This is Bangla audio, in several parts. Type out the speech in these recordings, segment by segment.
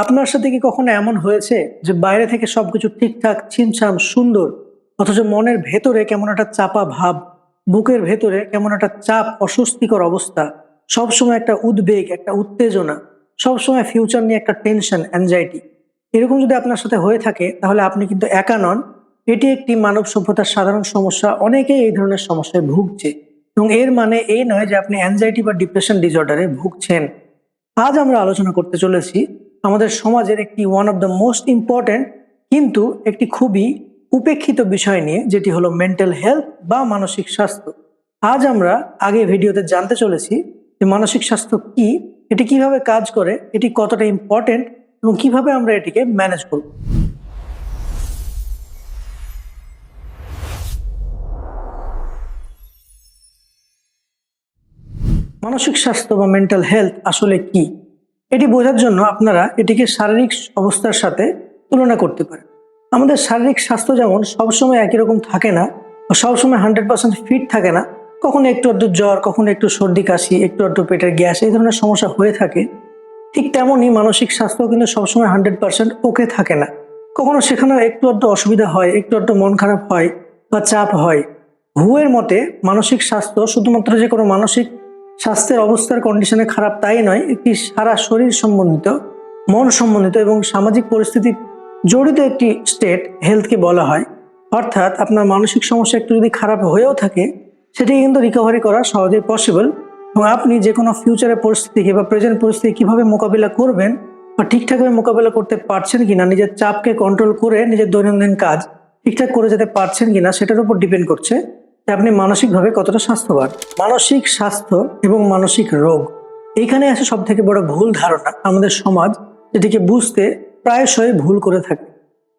আপনার সাথে কি কখনো এমন হয়েছে যে বাইরে থেকে সবকিছু ঠিকঠাক ছিমছাম সুন্দর, অথচ মনের ভেতরে কেমন একটা চাপা ভাব, বুকের ভেতরে কেমন একটা চাপ, অস্বস্তিকর অবস্থা, সবসময় একটা উদ্বেগ, একটা উত্তেজনা, সবসময় ফিউচার নিয়ে একটা টেনশন, অ্যাংজাইটি। এরকম যদি আপনার সাথে হয়ে থাকে তাহলে আপনি কিন্তু একা নন। এটি একটি মানব সভ্যতার সাধারণ সমস্যা, অনেকেই এই ধরনের সমস্যায় ভুগছে। এবং এর মানে এই নয় যে আপনি অ্যাংজাইটি বা ডিপ্রেশন ডিসঅর্ডারে ভুগছেন। আজ আমরা আলোচনা করতে চলেছি আমাদের সমাজের একটি one of the most important কিন্তু একটি খুবই উপেক্ষিত বিষয় নিয়ে, যেটি হলো মেন্টাল হেলথ বা মানসিক স্বাস্থ্য। আজ আমরা আগে ভিডিওতে জানতে চলেছি যে মানসিক স্বাস্থ্য কি, এটি কিভাবে কাজ করে, এটি কতটা ইম্পর্ট্যান্ট এবং কিভাবে আমরা এটিকে ম্যানেজ করব। মানসিক স্বাস্থ্য বা মেন্টাল হেলথ আসলে কি, এটি বোঝার জন্য আপনারা এটিকে শারীরিক অবস্থার সাথে তুলনা করতে পারেন। আমাদের শারীরিক স্বাস্থ্য যেমন সবসময় একই রকম থাকে না, বা সবসময় 100% ফিট থাকে না, কখনো একটু আধটু জ্বর, কখনো একটু সর্দি কাশি, একটু আধটু পেটের গ্যাস, এই ধরনের সমস্যা হয়ে থাকে। ঠিক তেমনই মানসিক স্বাস্থ্য কিন্তু সবসময় 100% ওকে থাকে না। কখনো সেখানে একটু আধটু অসুবিধা হয়, একটু আধটু মন খারাপ হয় বা চাপ হয়। হুয়ের মতে মানসিক স্বাস্থ্য শুধুমাত্র যে কোনো মানসিক স্বাস্থ্যের অবস্থার কন্ডিশনে খারাপ তাই নয়, একটি সারা শরীর সম্বন্ধিত, মন সম্বন্ধিত এবং সামাজিক পরিস্থিতি জড়িত একটি স্টেট হেলথকে বলা হয়। অর্থাৎ আপনার মানসিক সমস্যা একটু যদি খারাপ হয়েও থাকে, সেটি কিন্তু রিকভারি করা সহজেই পসিবল। এবং আপনি যে কোনো ফিউচারের পরিস্থিতিকে বা প্রেজেন্ট পরিস্থিতি কিভাবে মোকাবিলা করবেন বা ঠিকঠাকভাবে মোকাবিলা করতে পারছেন কিনা, নিজের চাপকে কন্ট্রোল করে নিজের দৈনন্দিন কাজ ঠিকঠাক করে যেতে পারছেন কিনা, সেটার উপর ডিপেন্ড করছে যে আপনি মানসিকভাবে কতটা স্বাস্থ্যবান। মানসিক স্বাস্থ্য এবং মানসিক রোগ, এইখানে আসে সব থেকে বড় ভুল ধারণা। আমাদের সমাজ এটিকে বুঝতে প্রায়শই ভুল করে থাকে।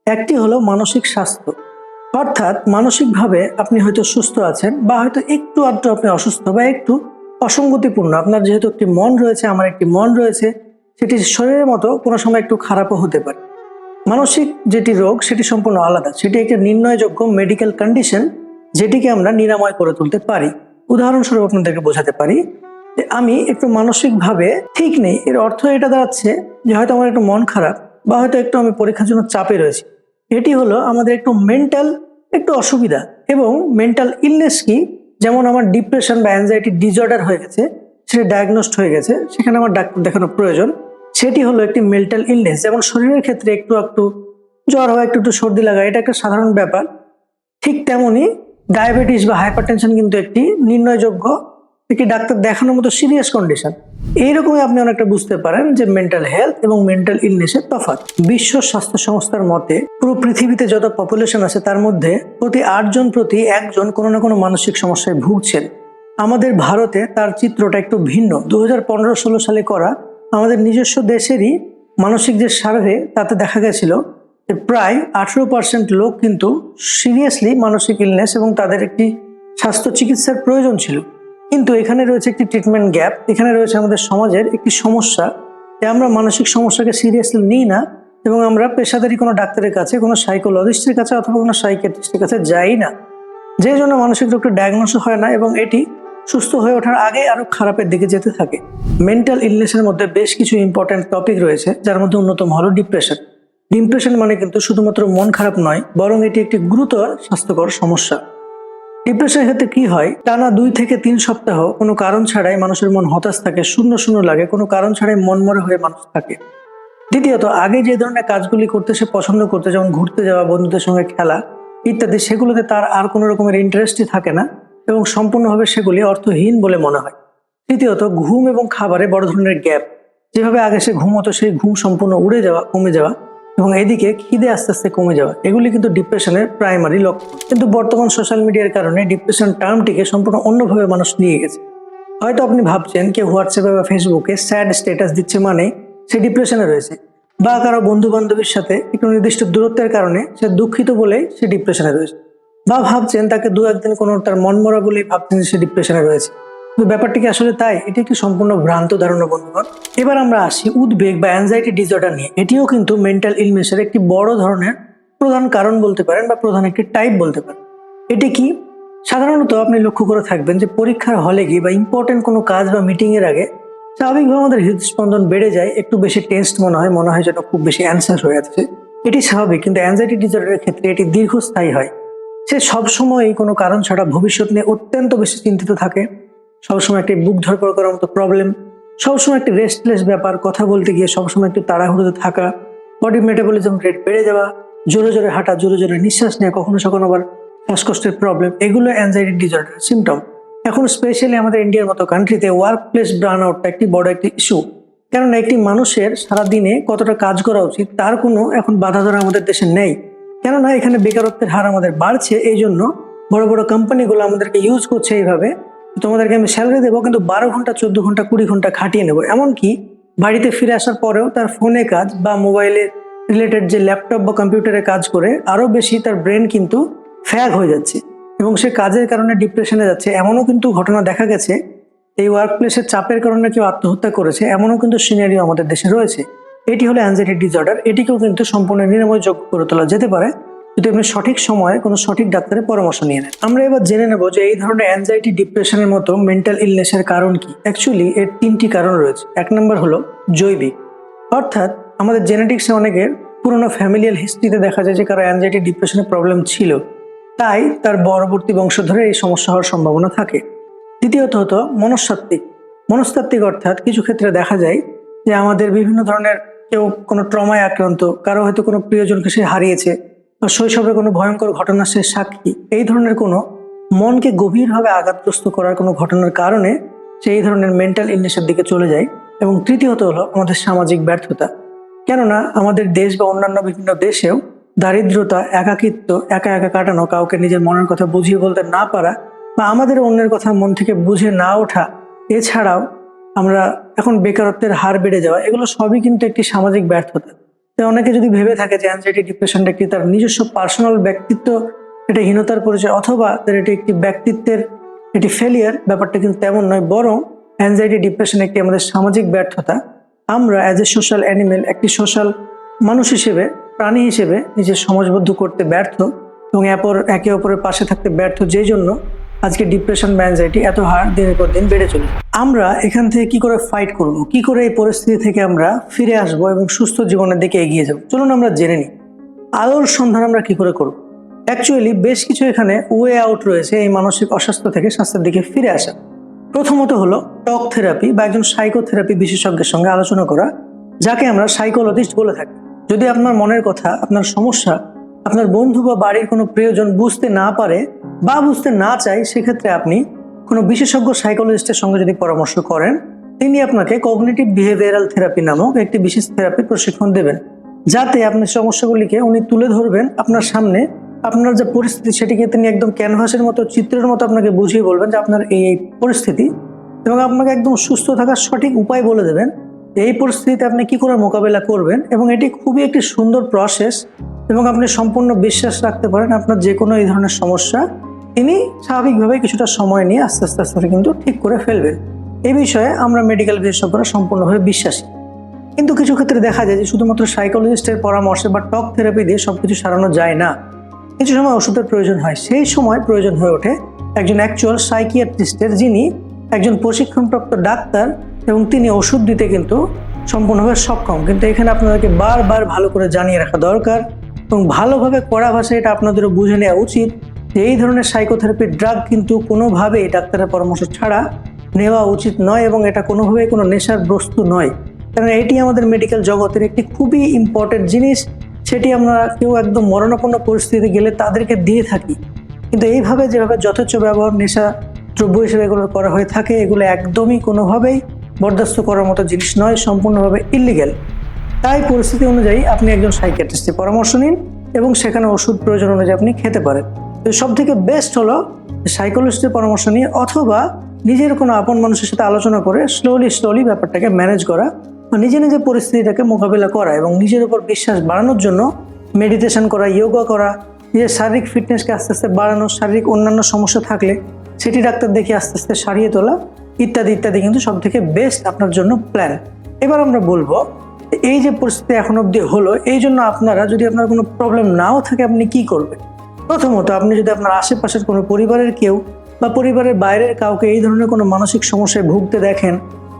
একটি হলো মানসিক স্বাস্থ্য, অর্থাৎ মানসিকভাবে আপনি হয়তো সুস্থ আছেন বা হয়তো একটু আধটু আপনি অসুস্থ বা একটু অসঙ্গতিপূর্ণ। আপনার যেহেতু একটি মন রয়েছে, আমার একটি মন রয়েছে, সেটি শরীরের মতো কোনো সময় একটু খারাপও হতে পারে। মানসিক যেটি রোগ সেটি সম্পূর্ণ আলাদা, সেটি একটি নির্ণয়যোগ্য মেডিকেল কন্ডিশন, যেটিকে আমরা নিরাময় করে তুলতে পারি। উদাহরণস্বরূপ আপনাদেরকে বোঝাতে পারি যে আমি একটু মানসিকভাবে ঠিক নেই, এর অর্থ এটা দাঁড়াচ্ছে যে হয়তো আমার একটু মন খারাপ বা হয়তো একটু আমি পরীক্ষার জন্য চাপে রয়েছি। এটি হলো আমাদের একটু মেন্টাল একটু অসুবিধা। এবং মেন্টাল ইলনেস কি, যেমন আমার ডিপ্রেশন বা অ্যাংজাইটি ডিসঅর্ডার হয়ে গেছে, সেটা ডায়াগনোসড হয়ে গেছে, সেখানে আমার ডাক্তার দেখানো প্রয়োজন, সেটি হলো একটি মেন্টাল ইলনেস। যেমন শরীরের ক্ষেত্রে একটু একটু জ্বর হয়, একটু একটু সর্দি লাগা, এটা একটা সাধারণ ব্যাপার। ঠিক তেমনি ডায়াবেটিস বা হাইপারটেনশন কিন্তু একটি নির্ণয়যোগ্য, একটি ডাক্তার দেখানোর মতো সিরিয়াস কন্ডিশন। এইরকমই আপনি অনেকটা বুঝতে পারেন যে মেন্টাল হেলথ এবং মেন্টাল ইলনেসের তফাৎ। বিশ্ব স্বাস্থ্য সংস্থার মতে পুরো পৃথিবীতে যত পপুলেশন আছে তার মধ্যে প্রতি 8 জন প্রতি 1 জন কোনো না কোনো মানসিক সমস্যায় ভুগছেন। আমাদের ভারতে তার চিত্রটা একটু ভিন্ন। 2015-16 সালে করা আমাদের নিজস্ব দেশেরই মানসিক যে সার্ভে, তাতে দেখা গেছিল যে প্রায় 18% লোক কিন্তু সিরিয়াসলি মানসিক ইলনেস এবং তাদের একটি স্বাস্থ্য চিকিৎসার প্রয়োজন ছিল। কিন্তু এখানে রয়েছে একটি ট্রিটমেন্ট গ্যাপ, এখানে রয়েছে আমাদের সমাজের একটি সমস্যা যে আমরা মানসিক সমস্যাকে সিরিয়াসলি নিই না এবং আমরা পেশাদারি কোনো ডাক্তারের কাছে, কোনো সাইকোলজিস্টের কাছে অথবা কোনো সাইকিয়াট্রিস্টের কাছে যাই না, যে জন্য মানসিক রোগটা ডায়াগনোস হয় না এবং এটি সুস্থ হয়ে ওঠার আগে আরো খারাপের দিকে যেতে থাকে। মেন্টাল ইলনেসের মধ্যে বেশ কিছু ইম্পর্টেন্ট টপিক রয়েছে, যার মধ্যে অন্যতম হলো ডিপ্রেশন। ডিপ্রেশন মানে কিন্তু শুধুমাত্র মন খারাপ নয়, বরং এটি একটি গুরুতর স্বাস্থ্যকর সমস্যা। ডিপ্রেশনের ক্ষেত্রে কি হয়, টানা 2 থেকে 3 সপ্তাহ কোনো কারণ ছাড়াই মানুষের মন হতাশ থাকে, শূন্য শূন্য লাগে, কোনো কারণ ছাড়াই মনমরা হয়ে মানুষ থাকে। দ্বিতীয়ত, আগে যে ধরনের কাজগুলি করতে সে পছন্দ করতে, যেমন ঘুরতে যাওয়া, বন্ধুদের সঙ্গে খেলা ইত্যাদি, সেগুলোতে তার আর কোনো রকমের ইন্টারেস্টই থাকে না এবং সম্পূর্ণভাবে সেগুলি অর্থহীন বলে মনে হয়। তৃতীয়ত, ঘুম এবং খাবারে বড় ধরনের গ্যাপ। যেভাবে আগে সে ঘুমতো, সেই ঘুম সম্পূর্ণ উড়ে যাওয়া, কমে যাওয়া, এবং এদিকে খিদে আস্তে আস্তে কমে যাওয়া, এগুলি কিন্তু ডিপ্রেশনের প্রাইমারি লক্ষণ। কিন্তু বর্তমান সোশ্যাল মিডিয়ার কারণে ডিপ্রেশন টার্মটিকে সম্পূর্ণ অন্যভাবে মানুষ নিয়ে গেছে। হয়তো আপনি ভাবছেন কেউ হোয়াটসঅ্যাপে বা ফেসবুকে স্যাড স্ট্যাটাস দিচ্ছে মানে সে ডিপ্রেশনে রয়েছে, বা কারো বন্ধু বান্ধবীর সাথে একটু নির্দিষ্ট দূরত্বের কারণে সে দুঃখিত বলেই সে ডিপ্রেশনে রয়েছে, বা ভাবছেন তাকে 2-1 দিন কোনো তার মন মরা বলেই ভাবছেন সে ডিপ্রেশনে রয়েছে। কিন্তু ব্যাপারটি কি আসলে তাই? এটি একটি সম্পূর্ণ ভ্রান্ত ধারণা বন্ধুগণ। এবার আমরা আসি উদ্বেগ বা অ্যাংজাইটি ডিসঅর্ডার নিয়ে। এটিও কিন্তু মেন্টাল ইলনেসের একটি বড় ধরনের প্রধান কারণ বলতে পারেন, বা প্রধান একটি টাইপ বলতে পারেন। এটি কি? সাধারণত আপনি লক্ষ্য করে থাকবেন যে পরীক্ষার হলে গিয়ে বা ইম্পর্টেন্ট কোনো কাজ বা মিটিং এর আগে স্বাভাবিকভাবে আমাদের হৃদস্পন্দন বেড়ে যায়, একটু বেশি টেনসড মনে হয় যেন খুব বেশি অ্যানসার হয়ে আছে। এটি স্বাভাবিক, কিন্তু অ্যাংজাইটি ডিসঅর্ডারের ক্ষেত্রে এটি দীর্ঘস্থায়ী হয়। সে সবসময় কোনো কারণ ছাড়া ভবিষ্যৎ নিয়ে অত্যন্ত বেশি চিন্তিত থাকে, সবসময় একটি বুক ধরপড় করার মতো প্রবলেম, সবসময় একটি রেস্টলেস ব্যাপার, কথা বলতে গিয়ে সবসময় একটু তাড়াহুড়োতে থাকা, বডি মেটাবলিজম রেট বেড়ে যাওয়া, জোরে জোরে হাঁটা, জোরে জোরে নিঃশ্বাস নেওয়া, কখনো কখনো আবার শ্বাসকষ্টের প্রবলেম, এগুলো অ্যাংজাইটি ডিসঅর্ডার সিমটম। এখন স্পেশালি আমাদের ইন্ডিয়ার মতো কান্ট্রিতে ওয়ার্ক প্লেস বার্ন আউটটা একটি বড় একটি ইস্যু। কেননা একটি মানুষের সারাদিনে কতটা কাজ করা উচিত তার কোনো এখন বাধা ধরা আমাদের দেশে নেই। কেননা এখানে বেকারত্বের হার আমাদের বাড়ছে, এই জন্য বড় বড় কোম্পানিগুলো আমাদেরকে ইউজ করছে এইভাবে, তোমাদেরকে আমি স্যালারি দেবো কিন্তু 12 ঘন্টা 14 ঘন্টা 20 ঘন্টা খাটিয়ে নেবো। এমনকি বাড়িতে ফিরে আসার পরেও তার ফোনে কাজ বা মোবাইলে রিলেটেড যে ল্যাপটপ বা কম্পিউটারে কাজ করে আরও বেশি তার ব্রেন কিন্তু ফ্যাগ হয়ে যাচ্ছে এবং সে কাজের কারণে ডিপ্রেশনে যাচ্ছে। এমনও কিন্তু ঘটনা দেখা গেছে, এই ওয়ার্ক প্লেসের চাপের কারণে কেউ আত্মহত্যা করেছে, এমনও কিন্তু সিনারিও আমাদের দেশে রয়েছে। এটি হলো অ্যাংজাইটি ডিসঅর্ডার। এটিকেও কিন্তু সম্পূর্ণ নিরাময়যোগ্য করে তোলা যেতে পারে যদি আপনি সঠিক সময়ে কোনো সঠিক ডাক্তারের পরামর্শ নিয়ে নেন। আমরা এবার জেনে নেব যে এই ধরনের অ্যাংজাইটি ডিপ্রেশনের মতো মেন্টাল ইলনেসের কারণ কি। অ্যাকচুয়ালি এর 3টি কারণ রয়েছে। 1 নম্বর হলো জৈবিক, অর্থাৎ আমাদের জেনেটিক্সে অনেকের পুরোনো ফ্যামিলিয়াল হিস্ট্রিতে দেখা যায় যে কারো অ্যাংজাইটি ডিপ্রেশনের প্রবলেম ছিল, তাই তার পরবর্তী বংশধরে এই সমস্যা হওয়ার সম্ভাবনা থাকে। দ্বিতীয়ত হতো মনস্তাত্ত্বিক, অর্থাৎ কিছু ক্ষেত্রে দেখা যায় যে আমাদের বিভিন্ন ধরনের কেউ কোনো ট্রমায় আক্রান্ত, কারো হয়তো কোনো প্রিয়জনকে সে হারিয়েছে বা শৈশবে কোনো ভয়ঙ্কর ঘটনার সে সাক্ষী, এই ধরনের কোনো মনকে গভীরভাবে আঘাতগ্রস্ত করার কোনো ঘটনার কারণে সে এই ধরনের মেন্টাল ইলনেসের দিকে চলে যায়। এবং তৃতীয়ত হলো আমাদের সামাজিক ব্যর্থতা। কেননা আমাদের দেশ বা অন্যান্য বিভিন্ন দেশেও দারিদ্রতা, একাকিত্ব, একা একা কাটানো, কাউকে নিজের মনের কথা বুঝিয়ে বলতে না পারা বা আমাদের অন্যের কথা মন থেকে বুঝে না ওঠা, এছাড়াও আমরা এখন বেকারত্বের হার বেড়ে যাওয়া, এগুলো সবই কিন্তু একটি সামাজিক ব্যর্থতা। তাই অনেকে যদি ভেবে থাকে যে অ্যাংজাইটি ডিপ্রেশনটা একটি তার নিজস্ব পার্সোনাল ব্যক্তিত্ব, এটা হীনতার পরিচয় অথবা তার এটি একটি ব্যক্তিত্বের এটি ফেলিয়ার, ব্যাপারটা কিন্তু তেমন নয়। বরং অ্যাংজাইটি ডিপ্রেশন একটি আমাদের সামাজিক ব্যর্থতা। আমরা অ্যাজ এ সোশ্যাল অ্যানিমেল, একটি সোশ্যাল মানুষ হিসেবে, প্রাণী হিসেবে নিজের সমাজবদ্ধ করতে ব্যর্থ এবং একে অপরের পাশে থাকতে ব্যর্থ, যেই জন্য আজকে ডিপ্রেশন বা অ্যাংজাইটি এত হার দিনের পর দিন বেড়ে চলে। আমরা এখান থেকে কি করে ফাইট করব, কি করে এই পরিস্থিতি থেকে আমরা ফিরে আসবো এবং সুস্থ জীবনের দিকে এগিয়ে যাব, চলুন আমরা জেনে নিই। আলোর সন্ধান আমরা কি করে করব। অ্যাকচুয়ালি বেশ কিছু এখানে ওয়ে আউট রয়েছে এই মানসিক অস্বাস্থ্য থেকে স্বাস্থ্যের দিকে ফিরে আসা। প্রথমত হলো টক থেরাপি বা একজন সাইকোথেরাপি বিশেষজ্ঞের সঙ্গে আলোচনা করা, যাকে আমরা সাইকোলজিস্ট বলে থাকি। যদি আপনার মনের কথা, আপনার সমস্যা আপনার বন্ধু বা বাড়ির কোনো প্রিয়জন বুঝতে না পারে বা বুঝতে না চায়, সেক্ষেত্রে আপনি কোনো বিশেষজ্ঞ সাইকোলজিস্টের সঙ্গে যদি পরামর্শ করেন, তিনি আপনাকে কগনিটিভ বিহেভিয়ারাল থেরাপি নামক একটি বিশেষ থেরাপির প্রশিক্ষণ দেবেন, যাতে আপনার সমস্যাগুলিকে উনি তুলে ধরবেন আপনার সামনে। আপনার যে পরিস্থিতি সেটিকে তিনি একদম ক্যানভাসের মতো, চিত্রের মতো আপনাকে বুঝিয়ে বলবেন যে আপনার এই পরিস্থিতি, এবং আপনাকে একদম সুস্থ থাকার সঠিক উপায় বলে দেবেন এই পরিস্থিতিতে আপনি কি করে মোকাবেলা করবেন। এবং এটি খুবই একটি সুন্দর প্রসেস এবং আপনি সম্পূর্ণ বিশ্বাস রাখতে পারেন আপনার যে কোনো এই ধরনের সমস্যা তিনি স্বাভাবিকভাবে কিছুটা সময় নিয়ে আস্তে আস্তে আস্তে কিন্তু ঠিক করে ফেলবেন। এই বিষয়ে আমরা মেডিকেল বিশেষজ্ঞরা সম্পূর্ণভাবে বিশ্বাসী। কিন্তু কিছু ক্ষেত্রে দেখা যায় যে শুধুমাত্র সাইকোলজিস্টের পরামর্শে বা টক থেরাপি দিয়ে সবকিছু সারানো যায় না, কিছু সময় ওষুধের প্রয়োজন হয়। সেই সময় প্রয়োজন হয়ে ওঠে একজন অ্যাকচুয়াল সাইকিয়াট্রিস্টের, যিনি একজন প্রশিক্ষণপ্রাপ্ত ডাক্তার এবং তিনি ওষুধ দিতে কিন্তু সম্পূর্ণভাবে সক্ষম। কিন্তু এখানে আপনাদেরকে বারবার ভালো করে জানিয়ে রাখা দরকার এবং ভালোভাবে কড়া ভাষায় এটা আপনাদেরও বুঝে নেওয়া উচিত যে এই ধরনের সাইকোথেরাপির ড্রাগ কিন্তু কোনোভাবেই ডাক্তারের পরামর্শ ছাড়া নেওয়া উচিত নয় এবং এটা কোনোভাবেই কোনো নেশার বস্তু নয়। কারণ এটি আমাদের মেডিকেল জগতের একটি খুবই ইম্পর্টেন্ট জিনিস, সেটি আমরা কেউ একদম মরণাপন্ন পরিস্থিতিতে গেলে তাদেরকে দিয়ে থাকি। কিন্তু এইভাবে যেভাবে যথেচ্ছ ব্যবহার নেশা দ্রব্য হিসেবে এগুলো করা হয়ে থাকে, এগুলো একদমই কোনোভাবেই বরদাস্ত করার মতো জিনিস নয়, সম্পূর্ণভাবে ইলিগ্যাল। তাই পরিস্থিতি অনুযায়ী আপনি একজন সাইকিয়াট্রিস্টের পরামর্শ নিন এবং সেখানে ওষুধ প্রয়োজন অনুযায়ী আপনি খেতে পারেন। তো সব থেকে বেস্ট হলো সাইকোলজিস্টের পরামর্শ নিয়ে অথবা নিজের কোনো আপন মানুষের সাথে আলোচনা করে স্লোলি ব্যাপারটাকে ম্যানেজ করা বা নিজে পরিস্থিতিটাকে মোকাবিলা করা এবং নিজের উপর বিশ্বাস বাড়ানোর জন্য মেডিটেশন করা, যোগা করা, নিজের শারীরিক ফিটনেসকে আস্তে আস্তে বাড়ানো, শারীরিক অন্যান্য সমস্যা থাকলে সেটি ডাক্তার দেখে আস্তে আস্তে সারিয়ে তোলা, ইত্যাদি ইত্যাদি কিন্তু সব থেকে বেস্ট আপনার জন্য প্ল্যান। এবার আমরা বলবো এই যে পরিস্থিতি এখন অবধি হলো, এই জন্য আপনারা যদি আপনার কোনো প্রবলেম নাও থাকে আপনি কি করবেন। প্রথমত আপনি যদি আপনার আশেপাশের কোনো পরিবারের কেউ বা পরিবারের বাইরের কাউকে এই ধরনের কোনো মানসিক সমস্যায় ভুগতে দেখেন,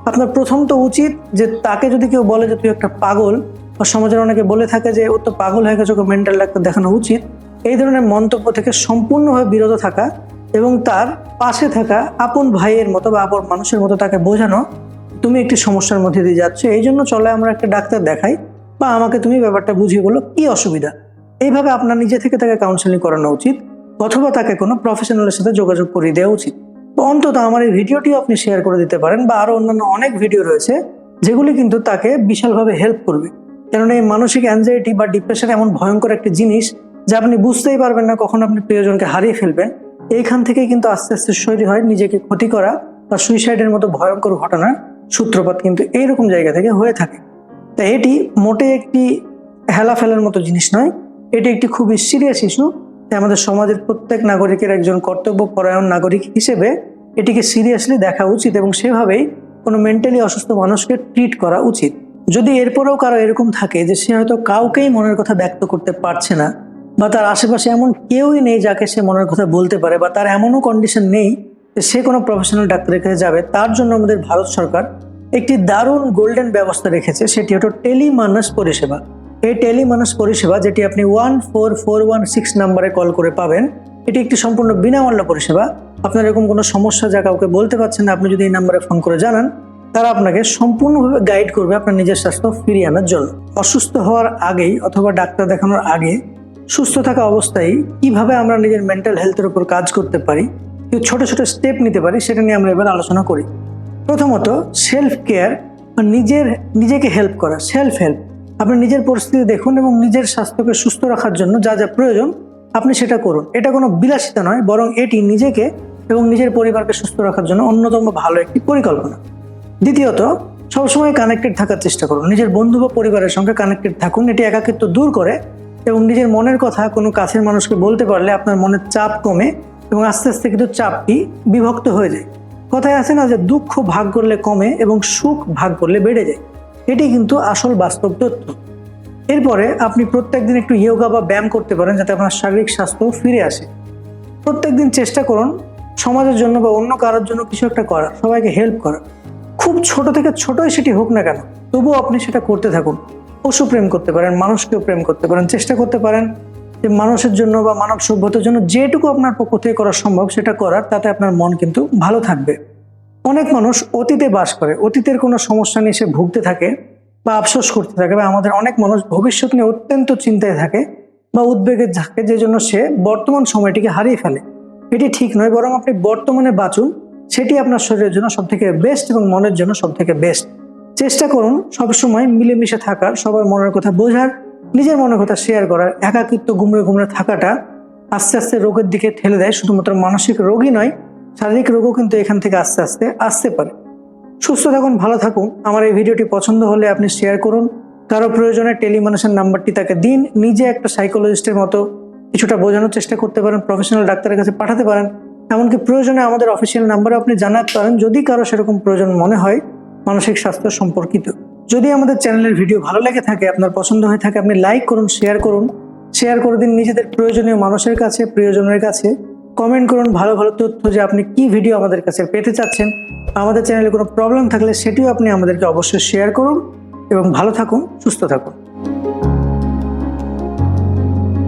আপনার প্রথম তো উচিত যে তাকে যদি কেউ বলে যে তুই একটা পাগল, বা সমাজের অনেকে বলে থাকে যে ও তো পাগল হয়ে গেছে, ওকে মেন্টাল ডাক্তার দেখানো উচিত, এই ধরনের মন্তব্য থেকে সম্পূর্ণভাবে বিরত থাকা এবং তার পাশে থাকা আপন ভাইয়ের মতো বা আপন মানুষের মতো তাকে বোঝানো তুমি একটি সমস্যার মধ্যে দিয়ে যাচ্ছ, এই জন্য চলে আমরা একটা ডাক্তার দেখাই, বা আমাকে তুমি ব্যাপারটা বুঝিয়ে বলো কি অসুবিধা। এইভাবে আপনার নিজে থেকে তাকে কাউন্সেলিং করানো উচিত, অথবা তাকে কোনো প্রফেশনালের সাথে যোগাযোগ করিয়ে দেওয়া উচিত। তো অন্তত আমার এই ভিডিওটিও আপনি শেয়ার করে দিতে পারেন, বা আরো অন্যান্য অনেক ভিডিও রয়েছে যেগুলি কিন্তু তাকে বিশালভাবে হেল্প করবে। কেননা এই মানসিক অ্যাংজাইটি বা ডিপ্রেশন এমন ভয়ঙ্কর একটি জিনিস যা আপনি বুঝতেই পারবেন না কখন আপনি প্রিয়জনকে হারিয়ে ফেলবেন। এইখান থেকে কিন্তু আস্তে আস্তে তৈরি হয় নিজেকে ক্ষতি করা বা সুইসাইডের মতো ভয়ঙ্কর ঘটনার সূত্রপাত কিন্তু এইরকম জায়গা থেকে হয়ে থাকে। তাই এটি মোটে একটি হেলা ফেলার মতো জিনিস নয়, এটি একটি খুবই সিরিয়াস ইস্যু। তাই আমাদের সমাজের প্রত্যেক নাগরিকের একজন কর্তব্যপরায়ণ নাগরিক হিসেবে এটিকে সিরিয়াসলি দেখা উচিত এবং সেভাবেই কোনো মেন্টালি অসুস্থ মানুষকে ট্রিট করা উচিত। যদি এরপরেও কারো এরকম থাকে যে সে হয়তো কাউকেই মনের কথা ব্যক্ত করতে পারছে না, বা তার আশেপাশে এমন কেউই নেই যাকে সে মনের কথা বলতে পারে, বা তার এমনও কন্ডিশন নেই যে সে কোনো প্রফেশনাল ডাক্তারের কাছে যাবে, তার জন্য আমাদের ভারত সরকার একটি দারুণ গোল্ডেন ব্যবস্থা রেখেছে, সেটি হলো টেলিমানস পরিষেবা। এই টেলিমানস পরিষেবা, যেটি আপনি 14416 নাম্বারে কল করে পাবেন, এটি একটি সম্পূর্ণ বিনামূল্য পরিষেবা। আপনার এরকম কোনো সমস্যা যা কাউকে বলতে পারছেন না, আপনি যদি এই নাম্বারে ফোন করে জানান, তারা আপনাকে সম্পূর্ণভাবে গাইড করবে আপনার নিজের স্বাস্থ্য ফিরিয়ে আনার জন্য। অসুস্থ হওয়ার আগেই অথবা ডাক্তার দেখানোর আগে সুস্থ থাকা অবস্থায় কিভাবে আমরা নিজের মেন্টাল হেলথের উপর কাজ করতে পারি, ছোট ছোট স্টেপ নিতে পারি, সেটা নিয়ে আমরা এবার আলোচনা করি। প্রথমত সেলফ কেয়ার, নিজেকে হেল্প করা, সেলফ হেল্প। আপনি নিজের পরিস্থিতি দেখুন এবং নিজের স্বাস্থ্যকে সুস্থ রাখার জন্য যা যা প্রয়োজন আপনি সেটা করুন। এটা কোনো বিলাসিতা নয়, বরং এটি নিজেকে এবং নিজের পরিবারকে সুস্থ রাখার জন্য অন্যতম ভালো একটি পরিকল্পনা। দ্বিতীয়ত, সবসময় কানেক্টেড থাকার চেষ্টা করুন, নিজের বন্ধু বা পরিবারের সঙ্গে কানেক্টেড থাকুন। এটি একাকিত্ব দূর করে এবং নিজের মনের কথা কোনো কাছের মানুষকে বলতে পারলে আপনার মনের চাপ কমে এবং আস্তে আস্তে কিন্তু চাপটি বিভক্ত হয়ে যায়। কথায় আছে না যে দুঃখ ভাগ করলে কমে এবং সুখ ভাগ করলে বেড়ে যায়, এটি কিন্তু আসল বাস্তব তথ্য। এরপরে আপনি প্রত্যেকদিন একটু ইয়োগা বা ব্যায়াম করতে পারেন যাতে আপনার শারীরিক স্বাস্থ্য ফিরে আসে। প্রত্যেকদিন চেষ্টা করুন সমাজের জন্য বা অন্য কারোর জন্য কিছু একটা করার, সবাইকে হেল্প করার। খুব ছোট থেকে ছোটই সেটি হোক না কেন, তবুও আপনি সেটা করতে থাকুন। পশু প্রেম করতে পারেন, মানুষকেও প্রেম করতে পারেন, চেষ্টা করতে পারেন যে মানুষের জন্য বা মানব সভ্যতার জন্য যেটুকু আপনার পক্ষ থেকে করা সম্ভব সেটা করার, তাতে আপনার মন কিন্তু ভালো থাকবে। অনেক মানুষ অতীতে বাস করে, অতীতের কোনো সমস্যা নিয়ে সে ভুগতে থাকে বা আফসোস করতে থাকে, বা আমাদের অনেক মানুষ ভবিষ্যৎ নিয়ে অত্যন্ত চিন্তায় থাকে বা উদ্বেগে থাকে, যে জন্য সে বর্তমান সময়টিকে হারিয়ে ফেলে। এটি ঠিক নয়, বরং আপনি বর্তমানে বাঁচুন, সেটি আপনার শরীরের জন্য সব থেকে বেস্ট এবং মনের জন্য সব থেকে বেস্ট। চেষ্টা করুন সবসময় মিলেমিশে থাকার, সবার মনের কথা বোঝার, নিজের মনের কথা শেয়ার করার। একাকিত্ব গুমড়ে গুমড়ে থাকাটা আস্তে আস্তে রোগের দিকে ঠেলে দেয়। শুধুমাত্র মানসিক রোগই নয়, শারীরিক রোগও কিন্তু এখান থেকে আস্তে আস্তে আসতে পারে। সুস্থ থাকুন, ভালো থাকুন। আমার এই ভিডিওটি পছন্দ হলে আপনি শেয়ার করুন, কারো প্রয়োজনে টেলিমানসের নাম্বারটি তাকে দিন। নিজে একটা সাইকোলজিস্টের মতো কিছুটা বোঝানোর চেষ্টা করতে পারেন, প্রফেশনাল ডাক্তারের কাছে পাঠাতে পারেন। এমনকি প্রয়োজনে আমাদের অফিসিয়াল নাম্বারে আপনি জানাতে পারেন যদি কারো সেরকম প্রয়োজন মনে হয় মানসিক স্বাস্থ্য সম্পর্কিত। যদি আমাদের চ্যানেলের ভিডিও ভালো লেগে থাকে, আপনার পছন্দ হয়ে থাকে, আপনি লাইক করুন, শেয়ার করুন, শেয়ার করে দিন নিজেদের প্রয়োজনীয় মানুষের কাছে, প্রিয়জনের কাছে। কমেন্ট করুন ভালো ভালো তথ্য, যে আপনি কি ভিডিও আমাদের কাছে পেতে চাচ্ছেন। আমাদের চ্যানেলে কোনো প্রবলেম থাকলে সেটিও আপনি আমাদেরকে অবশ্যই শেয়ার করুন এবং ভালো থাকুন, সুস্থ থাকুন।